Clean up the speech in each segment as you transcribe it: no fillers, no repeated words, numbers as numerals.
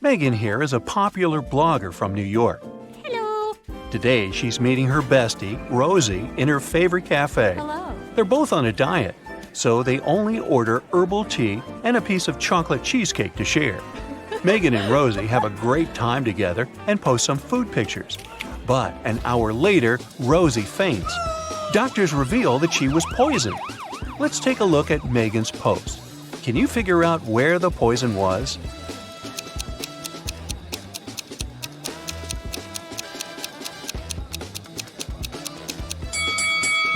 Megan here is a popular blogger from New York. Hello. Today, she's meeting her bestie, Rosie, in her favorite cafe. Hello. They're both on a diet, so they only order herbal tea and a piece of chocolate cheesecake to share. Megan and Rosie have a great time together and post some food pictures. But an hour later, Rosie faints. Doctors reveal that she was poisoned. Let's take a look at Megan's post. Can you figure out where the poison was?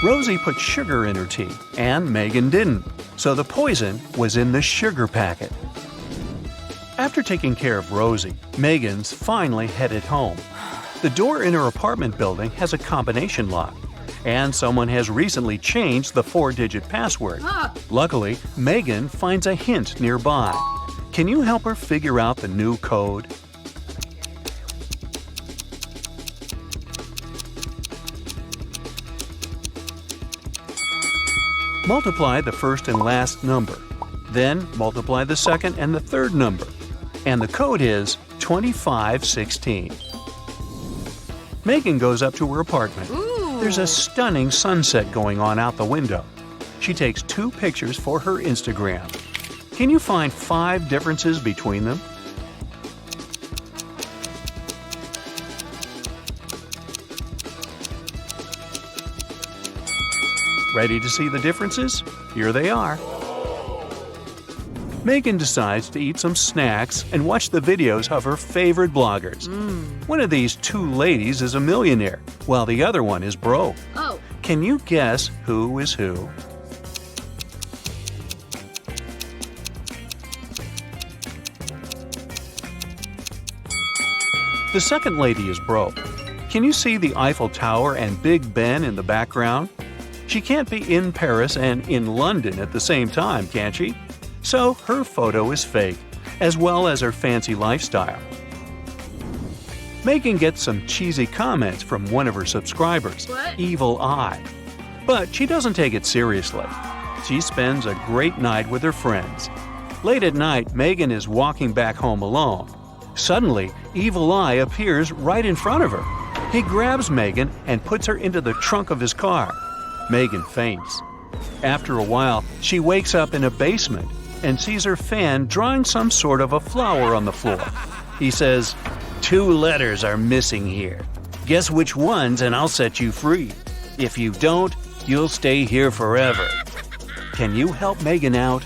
Rosie put sugar in her tea, and Megan didn't, so the poison was in the sugar packet. After taking care of Rosie, Megan's finally headed home. The door in her apartment building has a combination lock, and someone has recently changed the 4-digit password. Luckily, Megan finds a hint nearby. Can you help her figure out the new code? Multiply the first and last number. Then multiply the second and the third number. And the code is 2516. Megan goes up to her apartment. There's a stunning sunset going on out the window. She takes 2 pictures for her Instagram. Can you find 5 differences between them? Ready to see the differences? Here they are. Megan decides to eat some snacks and watch the videos of her favorite bloggers. One of these 2 ladies is a millionaire, while the other one is broke. Oh. Can you guess who is who? The second lady is broke. Can you see the Eiffel Tower and Big Ben in the background? She can't be in Paris and in London at the same time, can she? So her photo is fake, as well as her fancy lifestyle. Megan gets some cheesy comments from one of her subscribers, What? Evil Eye. But she doesn't take it seriously. She spends a great night with her friends. Late at night, Megan is walking back home alone. Suddenly, Evil Eye appears right in front of her. He grabs Megan and puts her into the trunk of his car. Megan faints. After a while, she wakes up in a basement and sees her fan drawing some sort of a flower on the floor. He says, 2 letters are missing here. Guess which ones and I'll set you free. If you don't, you'll stay here forever. Can you help Megan out?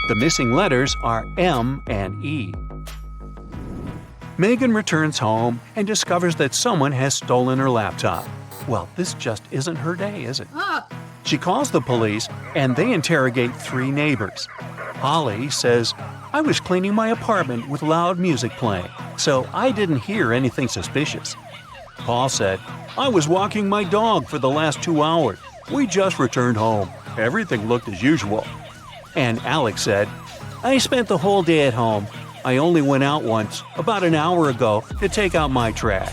The missing letters are M and E. Megan returns home and discovers that someone has stolen her laptop. Well, this just isn't her day, is it? She calls the police and they interrogate 3 neighbors. Holly says, I was cleaning my apartment with loud music playing, so I didn't hear anything suspicious. Paul said, I was walking my dog for the last 2 hours. We just returned home. Everything looked as usual. And Alex said, I spent the whole day at home. I only went out once, about an hour ago, to take out my trash.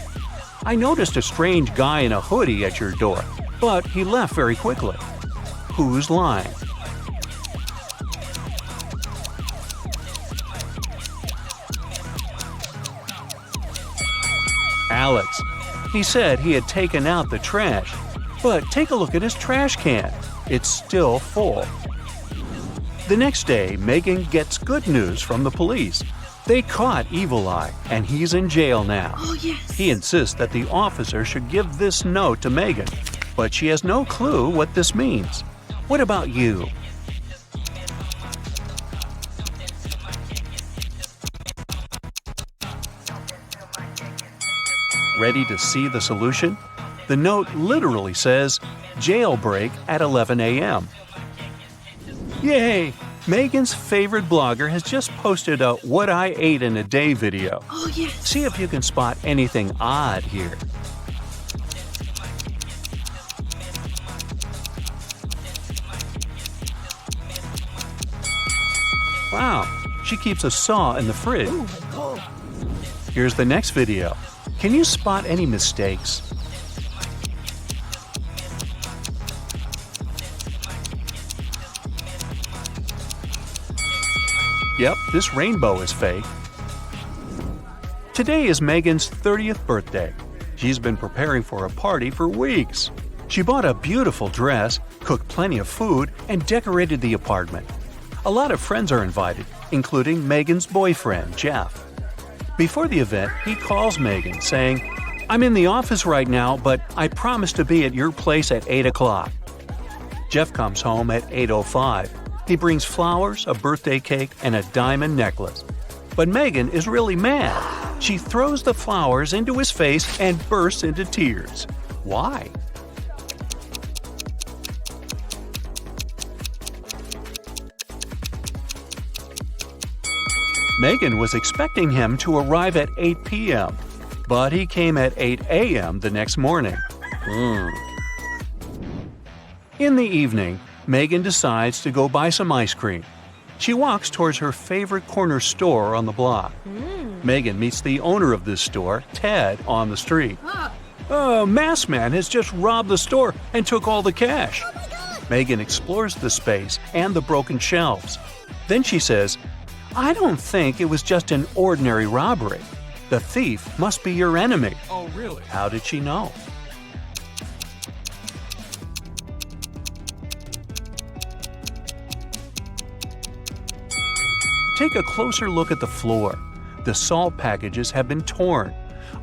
I noticed a strange guy in a hoodie at your door, but he left very quickly. Who's lying? Alex. He said he had taken out the trash, but take a look at his trash can. It's still full. The next day, Megan gets good news from the police. They caught Evil Eye, and he's in jail now. Oh, yes. He insists that the officer should give this note to Megan, but she has no clue what this means. What about you? Ready to see the solution? The note literally says, Jailbreak at 11 a.m. Yay! Megan's favorite blogger has just posted a What I Ate in a Day video. Oh, yes. See if you can spot anything odd here. Wow, she keeps a saw in the fridge. Oh, my God. Here's the next video. Can you spot any mistakes? Yep, this rainbow is fake. Today is Megan's 30th birthday. She's been preparing for a party for weeks. She bought a beautiful dress, cooked plenty of food, and decorated the apartment. A lot of friends are invited, including Megan's boyfriend, Jeff. Before the event, he calls Megan, saying, "I'm in the office right now, but I promise to be at your place at 8 o'clock." Jeff comes home at 8:05. He brings flowers, a birthday cake, and a diamond necklace. But Megan is really mad. She throws the flowers into his face and bursts into tears. Why? Megan was expecting him to arrive at 8 p.m., but he came at 8 a.m. the next morning. In the evening, Megan decides to go buy some ice cream. She walks towards her favorite corner store on the block. Megan meets the owner of this store, Ted, on the street. Masked man has just robbed the store and took all the cash. Megan explores the space and the broken shelves. Then she says, "I don't think it was just an ordinary robbery. The thief must be your enemy." Oh, really? How did she know? Take a closer look at the floor. The salt packages have been torn.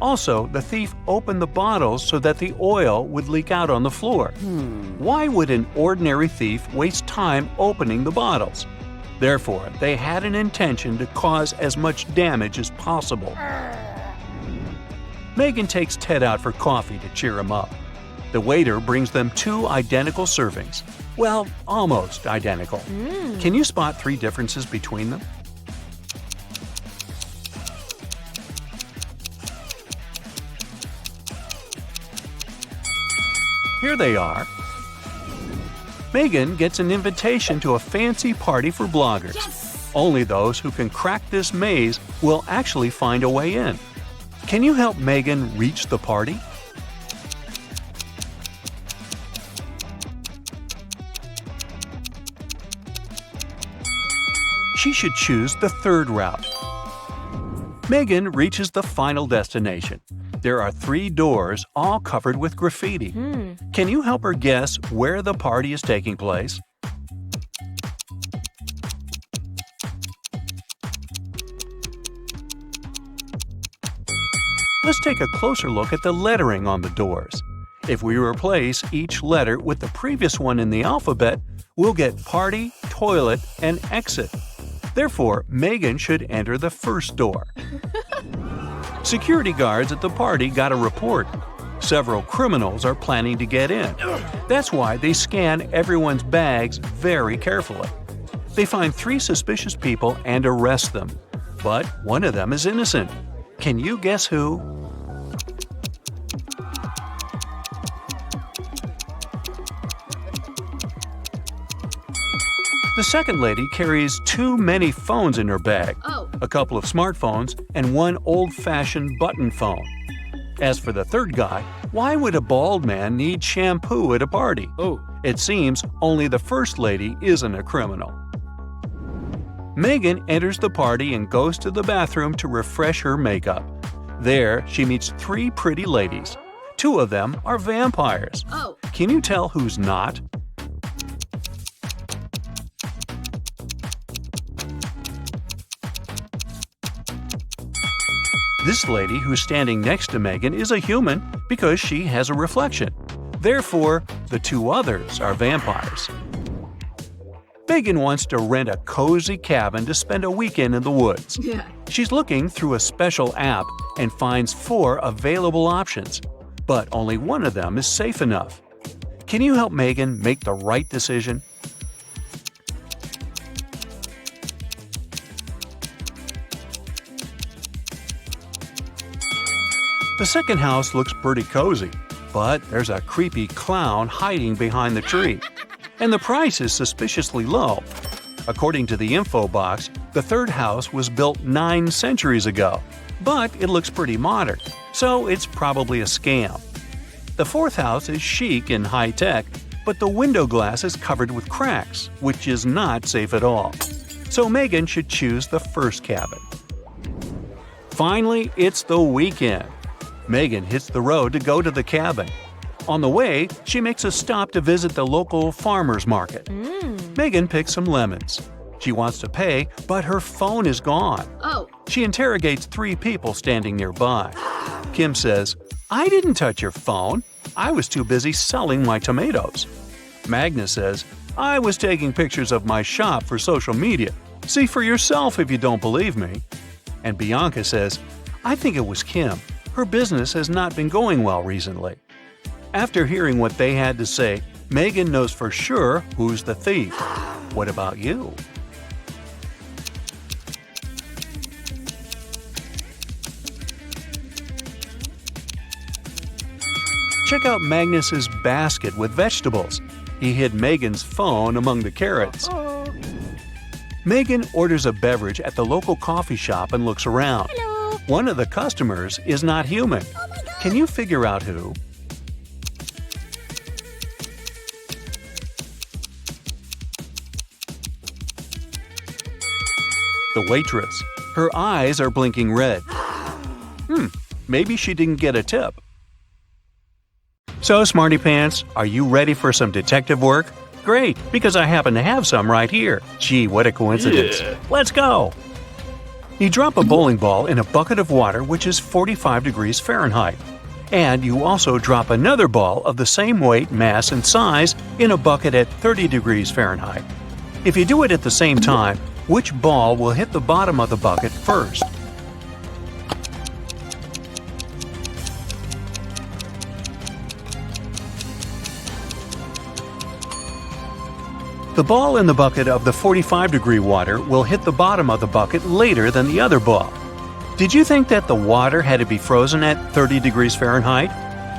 Also, the thief opened the bottles so that the oil would leak out on the floor. Why would an ordinary thief waste time opening the bottles? Therefore, they had an intention to cause as much damage as possible. Megan takes Ted out for coffee to cheer him up. The waiter brings them 2 identical servings. Well, almost identical. Can you spot 3 differences between them? Here they are. Megan gets an invitation to a fancy party for bloggers. Yes! Only those who can crack this maze will actually find a way in. Can you help Megan reach the party? She should choose the 3rd route. Megan reaches the final destination. There are 3 doors, all covered with graffiti. Can you help her guess where the party is taking place? Let's take a closer look at the lettering on the doors. If we replace each letter with the previous one in the alphabet, we'll get party, toilet, and exit. Therefore, Megan should enter the first door. Security guards at the party got a report. Several criminals are planning to get in. That's why they scan everyone's bags very carefully. They find 3 suspicious people and arrest them. But one of them is innocent. Can you guess who? The second lady carries too many phones in her bag. A couple of smartphones and 1 old-fashioned button phone. As for the third guy, why would a bald man need shampoo at a party? It seems only the first lady isn't a criminal. Megan enters the party and goes to the bathroom to refresh her makeup. There, she meets 3 pretty ladies. 2 of them are vampires. Can you tell who's not? This lady who's standing next to Megan is a human because she has a reflection. Therefore, the 2 others are vampires. Megan wants to rent a cozy cabin to spend a weekend in the woods. She's looking through a special app and finds 4 available options, but only one of them is safe enough. Can you help Megan make the right decision? The second house looks pretty cozy, but there's a creepy clown hiding behind the tree. And the price is suspiciously low. According to the info box, the 3rd house was built 9 centuries ago, but it looks pretty modern, so it's probably a scam. The 4th house is chic and high-tech, but the window glass is covered with cracks, which is not safe at all. so Megan should choose the first cabin. Finally, it's the weekend. Megan hits the road to go to the cabin. On the way, she makes a stop to visit the local farmer's market. Megan picks some lemons. She wants to pay, but her phone is gone. She interrogates 3 people standing nearby. Kim says, "I didn't touch your phone. I was too busy selling my tomatoes." Magna says, "I was taking pictures of my shop for social media. See for yourself if you don't believe me." And Bianca says, "I think it was Kim. Her business has not been going well recently." After hearing what they had to say, Megan knows for sure who's the thief. What about you? Check out Magnus's basket with vegetables. He hid Megan's phone among the carrots. Megan orders a beverage at the local coffee shop and looks around. Hello. One of the customers is not human. Can you figure out who? The waitress. Her eyes are blinking red. Maybe she didn't get a tip. So, Smarty Pants, are you ready for some detective work? Great, because I happen to have some right here. Gee, what a coincidence. Yeah. Let's go! You drop a bowling ball in a bucket of water which is 45 degrees Fahrenheit. And you also drop another ball of the same weight, mass, and size in a bucket at 30 degrees Fahrenheit. If you do it at the same time, which ball will hit the bottom of the bucket first? The ball in the bucket of the 45-degree water will hit the bottom of the bucket later than the other ball. Did you think that the water had to be frozen at 30 degrees Fahrenheit?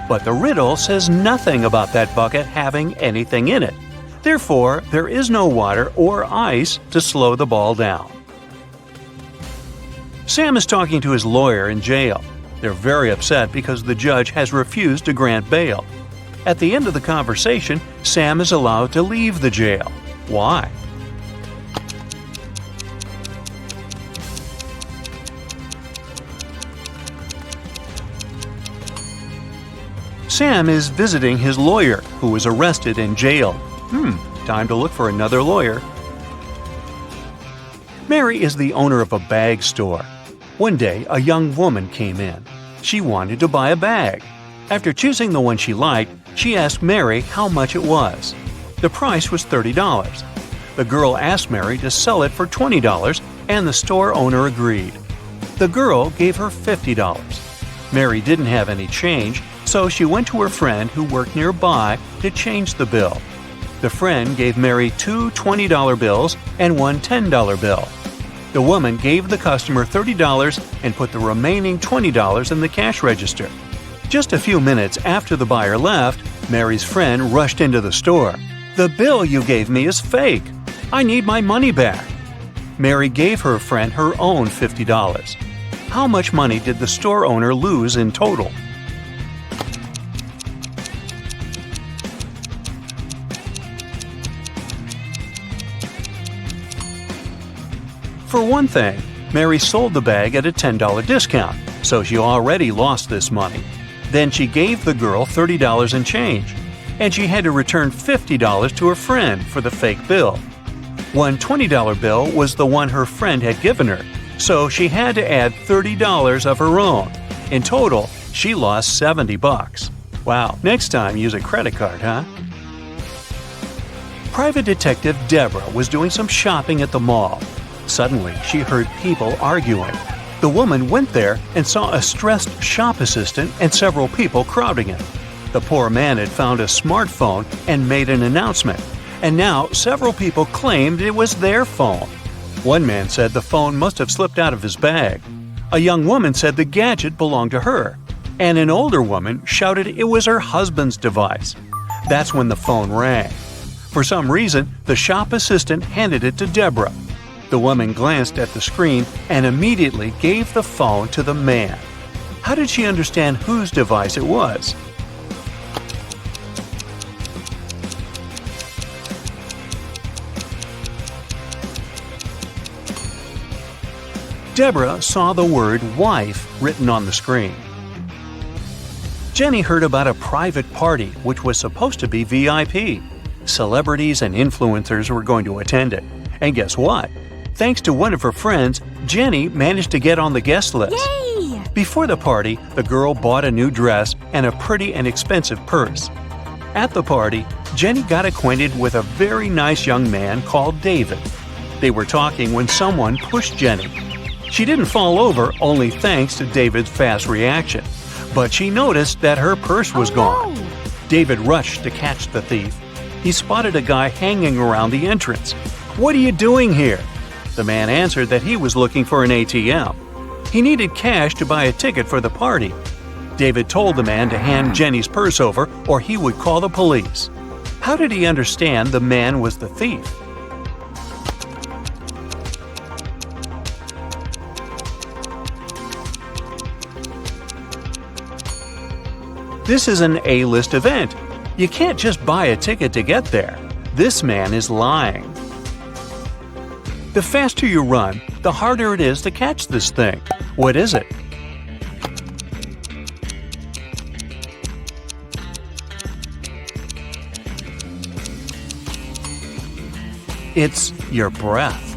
But the riddle says nothing about that bucket having anything in it. Therefore, there is no water or ice to slow the ball down. Sam is talking to his lawyer in jail. They're very upset because the judge has refused to grant bail. At the end of the conversation, Sam is allowed to leave the jail. Why? Sam is visiting his lawyer, who was arrested and jailed. Time to look for another lawyer. Mary is the owner of a bag store. One day, a young woman came in. She wanted to buy a bag. After choosing the one she liked, she asked Mary how much it was. The price was $30. The girl asked Mary to sell it for $20, and the store owner agreed. The girl gave her $50. Mary didn't have any change, so she went to her friend who worked nearby to change the bill. The friend gave Mary 2 $20 bills and 1 $10 bill. The woman gave the customer $30 and put the remaining $20 in the cash register. Just a few minutes after the buyer left, Mary's friend rushed into the store. "The bill you gave me is fake. I need my money back." Mary gave her friend her own $50. How much money did the store owner lose in total? For one thing, Mary sold the bag at a $10 discount, so she already lost this money. Then she gave the girl $30 in change, and she had to return $50 to her friend for the fake bill. One $20 bill was the one her friend had given her, so she had to add $30 of her own. In total, she lost $70. Wow, next time use a credit card, huh? Private Detective Deborah was doing some shopping at the mall. Suddenly, she heard people arguing. The woman went there and saw a stressed shop assistant and several people crowding it. The poor man had found a smartphone and made an announcement, and now several people claimed it was their phone. One man said the phone must have slipped out of his bag. A young woman said the gadget belonged to her, and an older woman shouted it was her husband's device. That's when the phone rang. For some reason, the shop assistant handed it to Deborah. The woman glanced at the screen and immediately gave the phone to the man. How did she understand whose device it was? Deborah saw the word wife written on the screen. Jenny heard about a private party which was supposed to be VIP. Celebrities and influencers were going to attend it. And guess what? Thanks to one of her friends, Jenny managed to get on the guest list. Yay! Before the party, the girl bought a new dress and a pretty and expensive purse. At the party, Jenny got acquainted with a very nice young man called David. They were talking when someone pushed Jenny. She didn't fall over only thanks to David's fast reaction, but she noticed that her purse was gone. No. David rushed to catch the thief. He spotted a guy hanging around the entrance. "What are you doing here?" The man answered that he was looking for an ATM. He needed cash to buy a ticket for the party. David told the man to hand Jenny's purse over or he would call the police. How did he understand the man was the thief? This is an A-list event. You can't just buy a ticket to get there. This man is lying. The faster you run, the harder it is to catch this thing. What is it? It's your breath.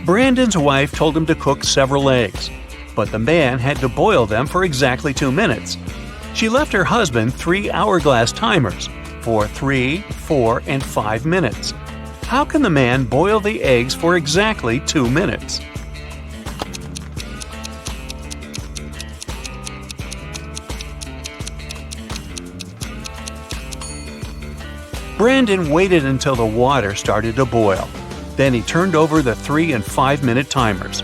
Brandon's wife told him to cook several eggs, but the man had to boil them for exactly 2 minutes. She left her husband 3 hourglass timers for 3, 4, and 5 minutes. How can the man boil the eggs for exactly 2 minutes? Brandon waited until the water started to boil. Then he turned over the 3 and 5 minute timers.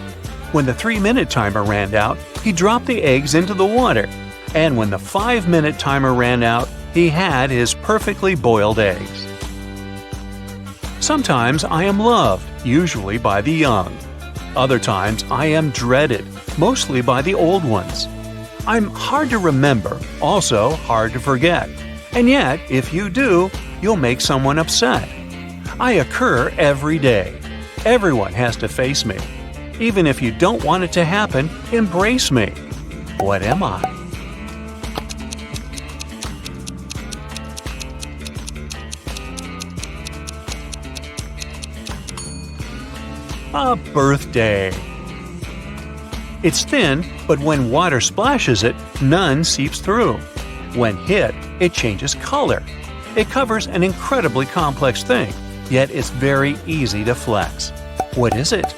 When the 3-minute timer ran out, he dropped the eggs into the water. And when the 5-minute timer ran out, he had his perfectly boiled eggs. Sometimes I am loved, usually by the young. Other times I am dreaded, mostly by the old ones. I'm hard to remember, also hard to forget. And yet, if you do, you'll make someone upset. I occur every day. Everyone has to face me. Even if you don't want it to happen, embrace me. What am I? A birthday. It's thin, but when water splashes it, none seeps through. When hit, it changes color. It covers an incredibly complex thing, yet it's very easy to flex. What is it?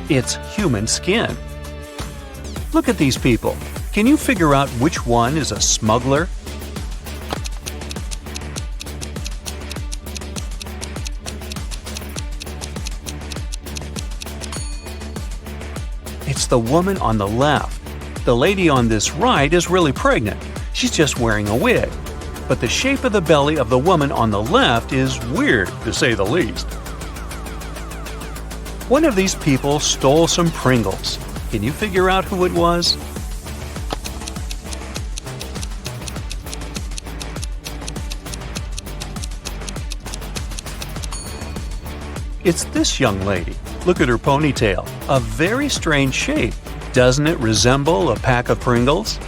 It's human skin. Look at these people. Can you figure out which one is a smuggler? It's the woman on the left. The lady on this right is really pregnant. She's just wearing a wig. But the shape of the belly of the woman on the left is weird, to say the least. One of these people stole some Pringles. Can you figure out who it was? It's this young lady. Look at her ponytail. A very strange shape. Doesn't it resemble a pack of Pringles?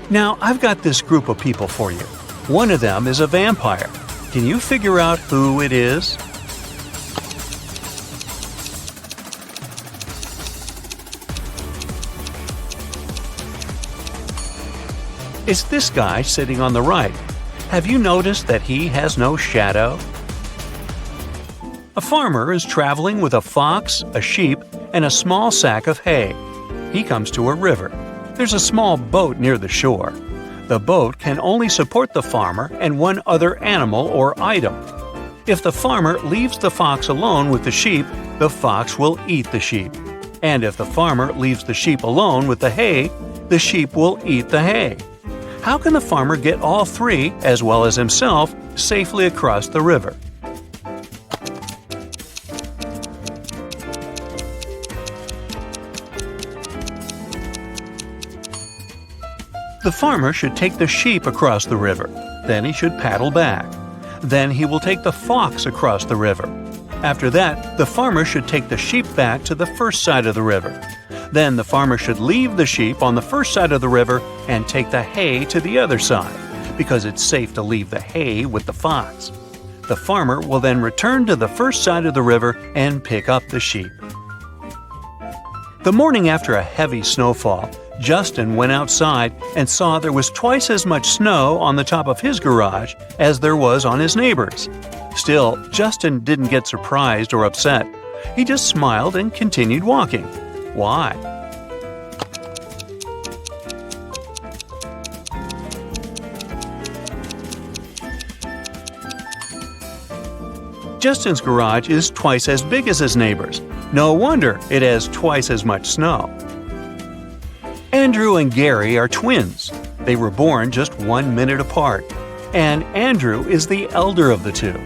Now, I've got this group of people for you. One of them is a vampire. Can you figure out who it is? It's this guy sitting on the right. Have you noticed that he has no shadow? A farmer is traveling with a fox, a sheep, and a small sack of hay. He comes to a river. There's a small boat near the shore. The boat can only support the farmer and one other animal or item. If the farmer leaves the fox alone with the sheep, the fox will eat the sheep. And if the farmer leaves the sheep alone with the hay, the sheep will eat the hay. How can the farmer get all three, as well as himself, safely across the river? The farmer should take the sheep across the river. Then he should paddle back. Then he will take the fox across the river. After that, the farmer should take the sheep back to the first side of the river. Then the farmer should leave the sheep on the first side of the river and take the hay to the other side, because it's safe to leave the hay with the fox. The farmer will then return to the first side of the river and pick up the sheep. The morning after a heavy snowfall, Justin went outside and saw there was twice as much snow on the top of his garage as there was on his neighbor's. Still, Justin didn't get surprised or upset. He just smiled and continued walking. Why? Justin's garage is twice as big as his neighbor's. No wonder it has twice as much snow. Andrew and Gary are twins. They were born just 1 minute apart, and Andrew is the elder of the two.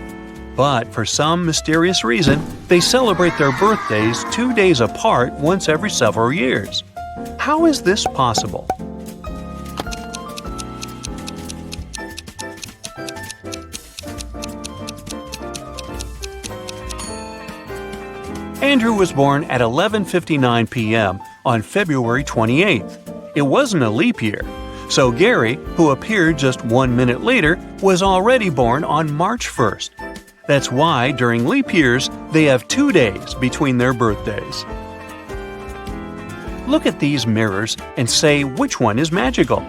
But for some mysterious reason, they celebrate their birthdays 2 days apart once every several years. How is this possible? Andrew was born at 11:59 p.m. on February 28th. It wasn't a leap year, so Gary, who appeared just 1 minute later, was already born on March 1st. That's why during leap years, they have 2 days between their birthdays. Look at these mirrors and say which one is magical.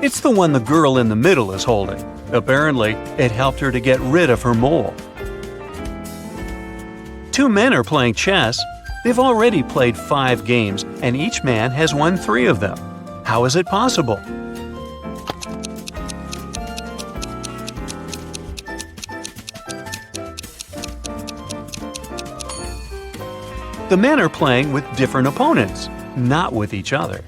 It's the one the girl in the middle is holding. Apparently, it helped her to get rid of her mole. 2 men are playing chess. They've already played 5 games, and each man has won 3 of them. How is it possible? The men are playing with different opponents, not with each other.